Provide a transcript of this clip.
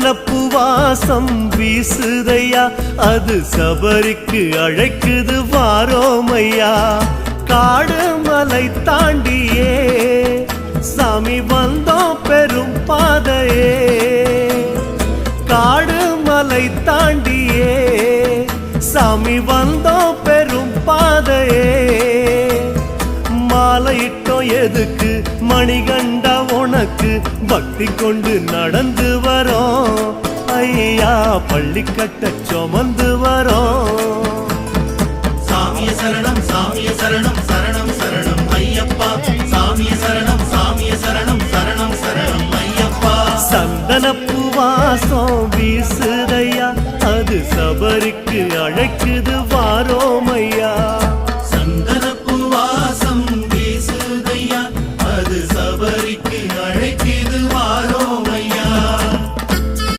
சந்தனப்பு வாசம் வீசுதையா, அது சபரிக்கு அழைக்குது வாரோமையா. காடு மலை தாண்டியே சாமி வந்தோம் பெரும் பாதையே, காடு மலை தாண்டியே சாமி வந்தோம் பெரும் பாதையே. மாலையிட்டோம் எதுக்கு மணிகண்டா உனக்கு, பக்தி கொண்டு நடந்து வரோம் ஐயா, பள்ளி கட்ட சுமந்து வரோம். சாமிய சரணம் சாமிய சரணம் சரணம் சரணம் ஐயப்பா, சாமிய சரணம் சாமிய சரணம் சரணம் சரணம் ஐயப்பா. சந்தனப்பு வாசம் வீசுதையா, அது சபரிக்கு அழைக்குது வாரோமையா.